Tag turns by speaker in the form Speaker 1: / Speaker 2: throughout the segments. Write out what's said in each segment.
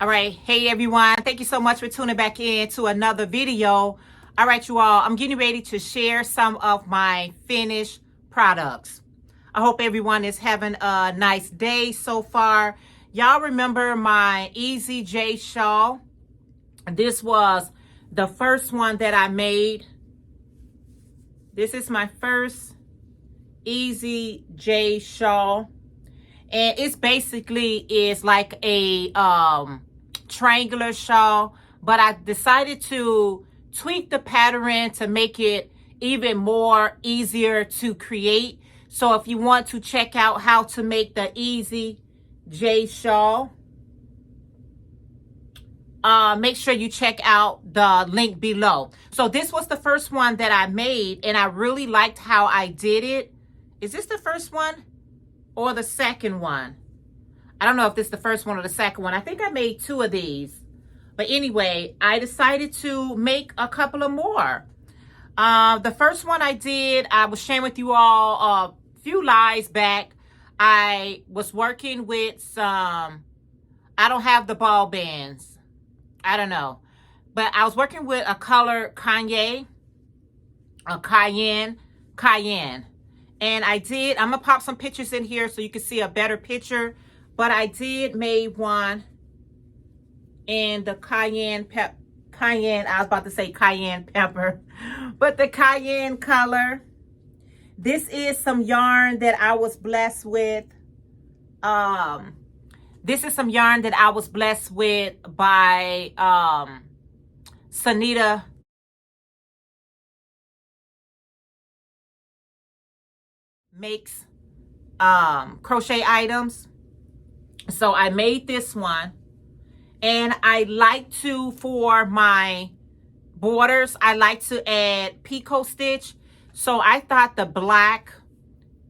Speaker 1: All right. Hey, everyone. Thank you so much for tuning back in to another video. All right, you all. I'm getting ready to share some of my finished products. I hope everyone is having a nice day so far. Y'all remember my Easy Jay Shawl? This was the first one that I made. This is my first Easy Jay Shawl. And it's basically is like a triangular shawl, but I decided to tweak the pattern to make it even more easier to create. So if you want to check out how to make the Easy Jay Shawl, make sure you check out the link below. So this was the first one that I made, and I really liked how I did it. Is this the first one or the second one? I don't know if this is the first one or the second one. I think I made two of these. But anyway, I decided to make a couple of more. The first one I did, I was sharing with you all a few lives back. I was working with some, I don't have the ball bands. I don't know. But I was working with a color Cayenne. And I did, I'm going to pop some pictures in here so you can see a better picture. But I did made one in the cayenne, I was about to say cayenne pepper, but the cayenne color. This is some yarn that I was blessed with. This is some yarn that I was blessed with by Sanita. Makes crochet items. So I made this one, and I like to, for my borders, I like to add picot stitch. So I thought the black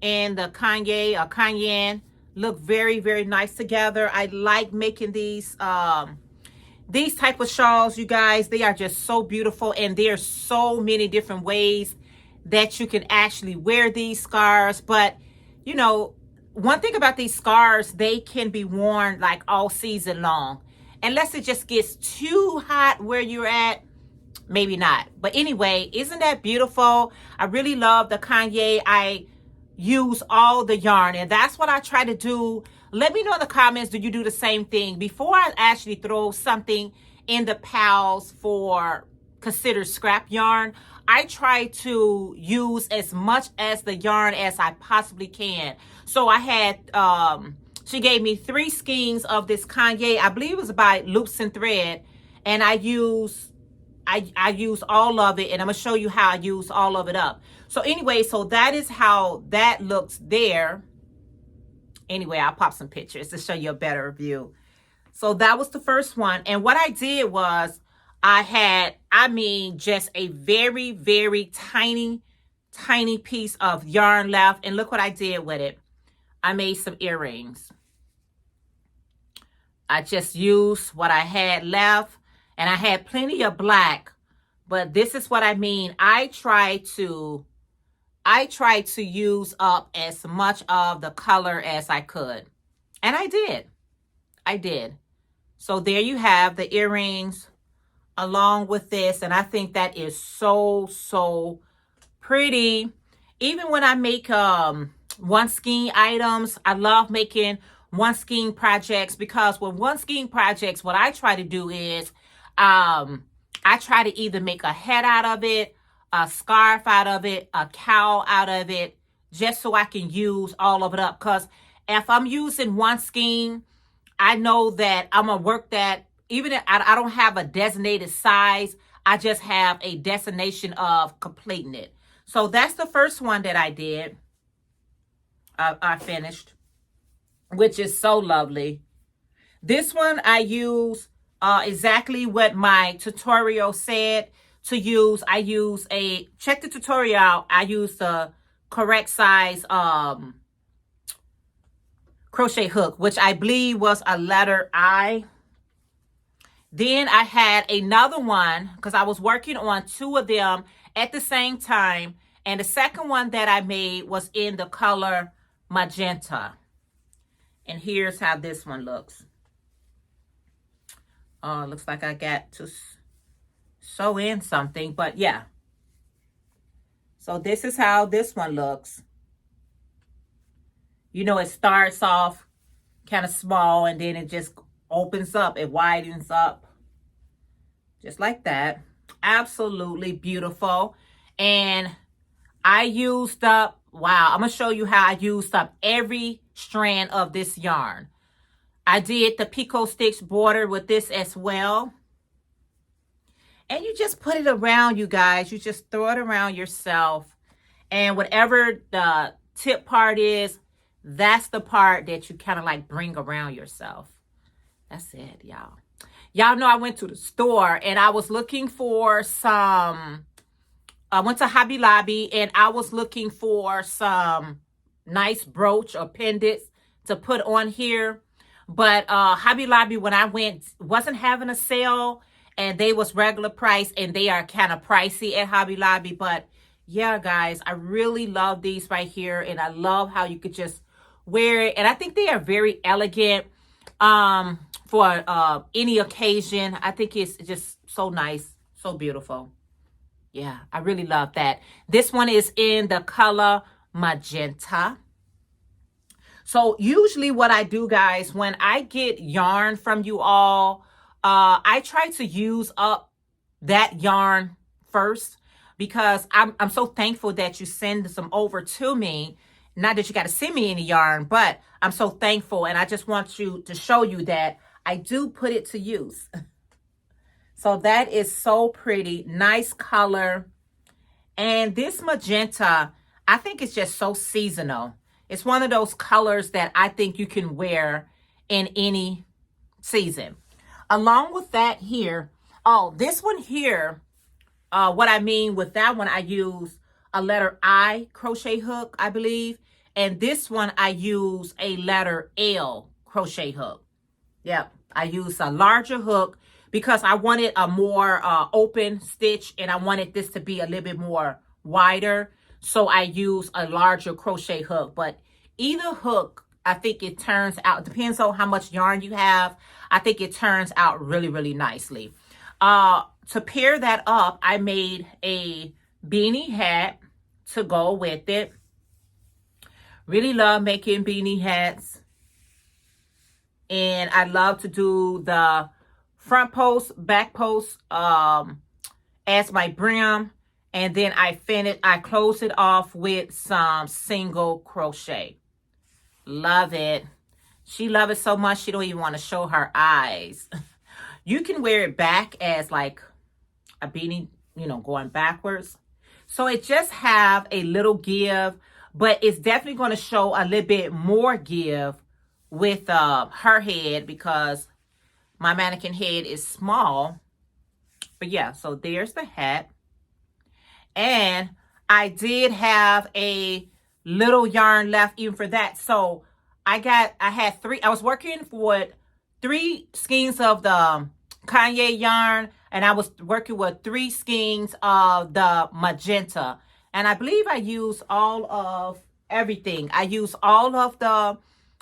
Speaker 1: and the cayenne look very, very nice together. I like making these type of shawls, you guys. They are just so beautiful, and there's so many different ways that you can actually wear these scarves. But you know, one thing about these scarves, they can be worn like all season long, unless it just gets too hot where you're at. Maybe not. But anyway, isn't that beautiful? I really love the Kanye. I use all the yarn, and that's what I try to do. Let me know in the comments, do you do the same thing? Before I actually throw something in the piles for considered scrap yarn, I try to use as much as the yarn as I possibly can. So I had, she gave me 3 skeins of this Kanye. I believe it was by Loops and Thread. And I use all of it. And I'm going to show you how I use all of it up. So anyway, so that is how that looks there. Anyway, I'll pop some pictures to show you a better view. So that was the first one. And what I did was, I had, just a very, very tiny piece of yarn left. And look what I did with it. I made some earrings. I just used what I had left. And I had plenty of black. But this is what I mean. I try to use up as much of the color as I could. And I did. So there you have the earrings along with this, and I think that is so pretty. Even when I make one skein items, I love making one skein projects, because with one skein projects, what I try to do is I try to either make a head out of it, a scarf out of it, a cowl out of it, just so I can use all of it up. Because if I'm using one skein, I know that I'm gonna work that. Even if I don't have a designated size, I just have a destination of completing it. So that's the first one that I did. I finished, which is so lovely. This one I use exactly what my tutorial said to use. I use check the tutorial out. I use the correct size crochet hook, which I believe was a letter I. Then I had another one, because I was working on 2 of them at the same time. And the second one that I made was in the color magenta. And here's how this one looks. Looks like I got to sew in something, but yeah. So this is how this one looks. You know, it starts off kind of small and then it just opens up. It widens up just like that. Absolutely beautiful. And I used up, wow, I'm going to show you how I used up every strand of this yarn. I did the Pico Stitch border with this as well. And you just put it around, you guys. You just throw it around yourself. And whatever the tip part is, that's the part that you kind of like bring around yourself. That's it, y'all. Y'all know I went to the store and I was looking for some, I went to Hobby Lobby and I was looking for some nice brooch or pendants to put on here. But Hobby Lobby, when I went, wasn't having a sale and they was regular price, and they are kind of pricey at Hobby Lobby. But yeah, guys, I really love these right here, and I love how you could just wear it. And I think they are very elegant for any occasion. I think it's just so nice, so beautiful. Yeah, I really love that. This one is in the color magenta. So usually what I do, guys, when I get yarn from you all, I try to use up that yarn first, because I'm so thankful that you send some over to me. Not that you got to send me any yarn, but I'm so thankful. And I just want you to show you that I do put it to use. So that is so pretty. Nice color. And this magenta, I think it's just so seasonal. It's one of those colors that I think you can wear in any season. Along with that here, oh, this one here, what I mean with that one, I use a letter I crochet hook, I believe. And this one, I use a letter L crochet hook. Yep, I use a larger hook because I wanted a more open stitch, and I wanted this to be a little bit more wider. So I use a larger crochet hook. But either hook, I think it turns out, depends on how much yarn you have. I think it turns out really, really nicely. To pair that up, I made a beanie hat to go with it. Really love making beanie hats. And I love to do the front post, back post as my brim. And then I close it off with some single crochet. Love it. She loves it so much she don't even want to show her eyes. You can wear it back as like a beanie, you know, going backwards. So it just have a little give, but it's definitely going to show a little bit more give with her head, because my mannequin head is small. But yeah, so there's the hat. And I did have a little yarn left even for that. So I was working with 3 skeins of the Kanye yarn, and I was working with 3 skeins of the magenta. And I believe I used all of everything. I used all of the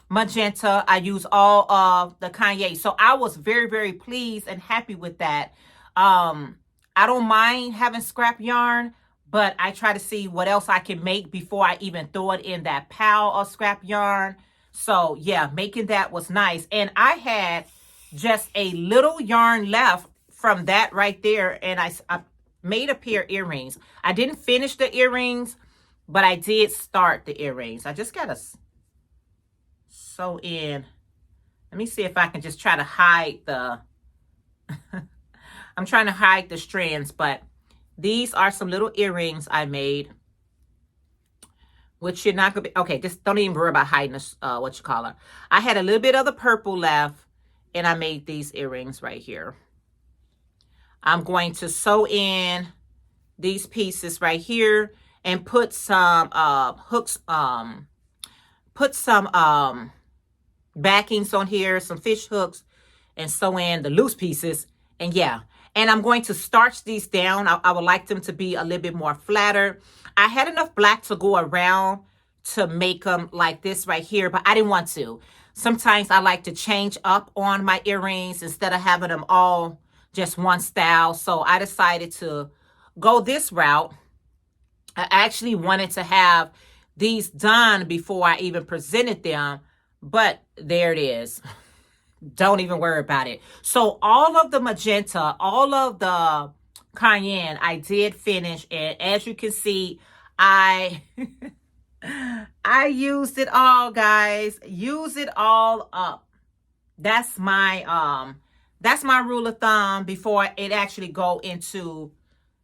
Speaker 1: magenta. I used all of the Kanye. So I was very, very pleased and happy with that. I don't mind having scrap yarn, but I try to see what else I can make before I even throw it in that pile of scrap yarn. So yeah, making that was nice. And I had just a little yarn left from that right there. And I made a pair of earrings. I didn't finish the earrings, but I did start the earrings. I just got to sew in. Let me see if I can just try to hide the... I'm trying to hide the strands, but these are some little earrings I made, which you're not going to be... Okay, just don't even worry about hiding this, I had a little bit of the purple left, and I made these earrings right here. I'm going to sew in these pieces right here and put some hooks, put some backings on here, some fish hooks, and sew in the loose pieces. And yeah, and I'm going to starch these down. I would like them to be a little bit more flatter. I had enough black to go around to make them like this right here, but I didn't want to. sometimes I like to change up on my earrings instead of having them all just one style. So I decided to go this route. I actually wanted to have these done before I even presented them, but there it is. Don't even worry about it. So all of the magenta, all of the cayenne, I did finish. And as you can see, I I used it all, guys. Use it all up. That's my rule of thumb before it actually go into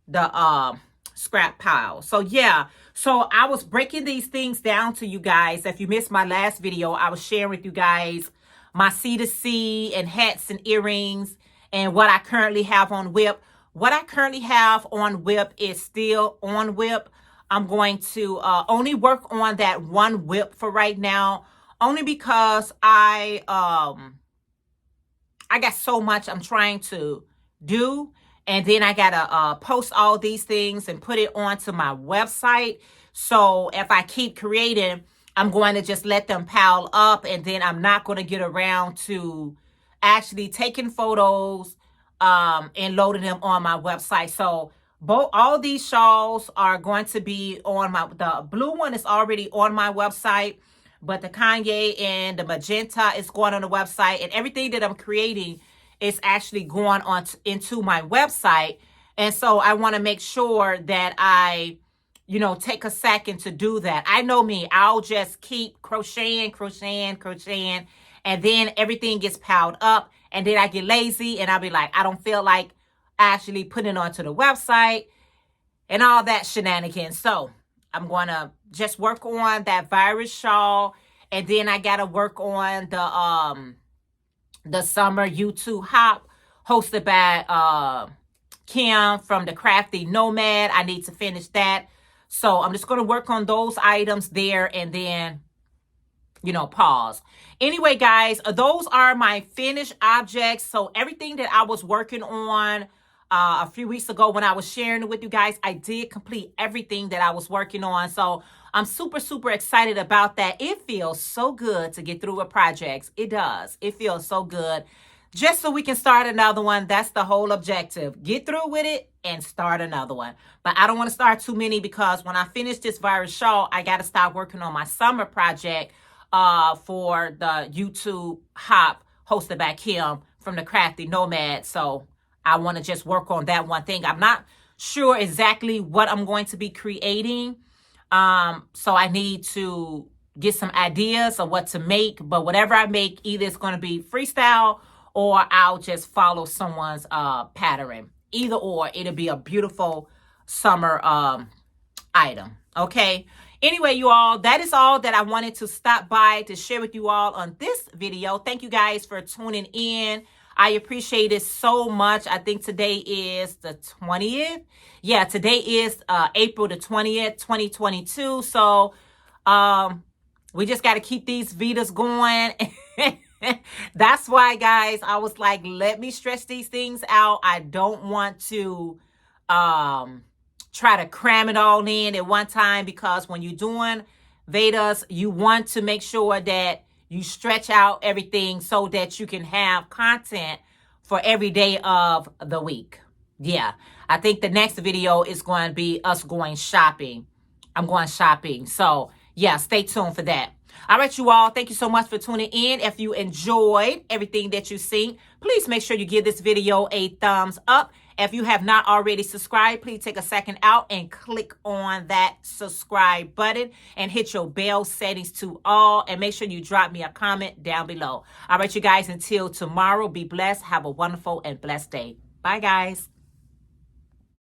Speaker 1: the scrap pile. So yeah, so I was breaking these things down to you guys. If you missed my last video, I was sharing with you guys my C2C and hats and earrings and what I currently have on whip. What I currently have on whip is still on whip. I'm going to only work on that one whip for right now, only because I got so much I'm trying to do. And then I got to post all these things and put it onto my website. So if I keep creating, I'm going to just let them pile up. And then I'm not going to get around to actually taking photos and loading them on my website. So all these shawls are going to be on the blue one is already on my website. But the Kanye and the magenta is going on the website. And everything that I'm creating is actually going on into my website. And so I want to make sure that I, take a second to do that. I know me, I'll just keep crocheting. And then everything gets piled up. And then I get lazy and I'll be like, I don't feel like actually putting it onto the website and all that shenanigans. So I'm going to just work on that virus shawl. And then I got to work on the summer YouTube hop hosted by Kim from the Crafty Nomad. I need to finish that. So I'm just going to work on those items there and then, pause. Anyway, guys, those are my finished objects. So everything that I was working on a few weeks ago when I was sharing it with you guys, I did complete everything that I was working on. So I'm super, super excited about that. It feels so good to get through with projects. It does. It feels so good. Just so we can start another one. That's the whole objective. Get through with it and start another one. But I don't want to start too many because when I finish this virus shawl, I got to start working on my summer project for the YouTube hop hosted by Kim from the Crafty Nomad. So I want to just work on that one thing. I'm not sure exactly what I'm going to be creating. So I need to get some ideas of what to make. But whatever I make, either it's going to be freestyle or I'll just follow someone's pattern. Either or, it'll be a beautiful summer item. Okay. Anyway, you all, that is all that I wanted to stop by to share with you all on this video. Thank you guys for tuning in. I appreciate it so much. I think today is the 20th. Yeah, today is April the 20th, 2022. So we just got to keep these Vedas going. That's why, guys, I was like, let me stretch these things out. I don't want to try to cram it all in at one time, because when you're doing Vedas, you want to make sure that you stretch out everything so that you can have content for every day of the week. Yeah, I think the next video is going to be us going shopping. I'm going shopping. So, yeah, stay tuned for that. All right, you all, thank you so much for tuning in. If you enjoyed everything that you've seen, please make sure you give this video a thumbs up. If you have not already subscribed, please take a second out and click on that subscribe button and hit your bell settings to all. And make sure you drop me a comment down below. All right, you guys, until tomorrow, be blessed. Have a wonderful and blessed day. Bye, guys.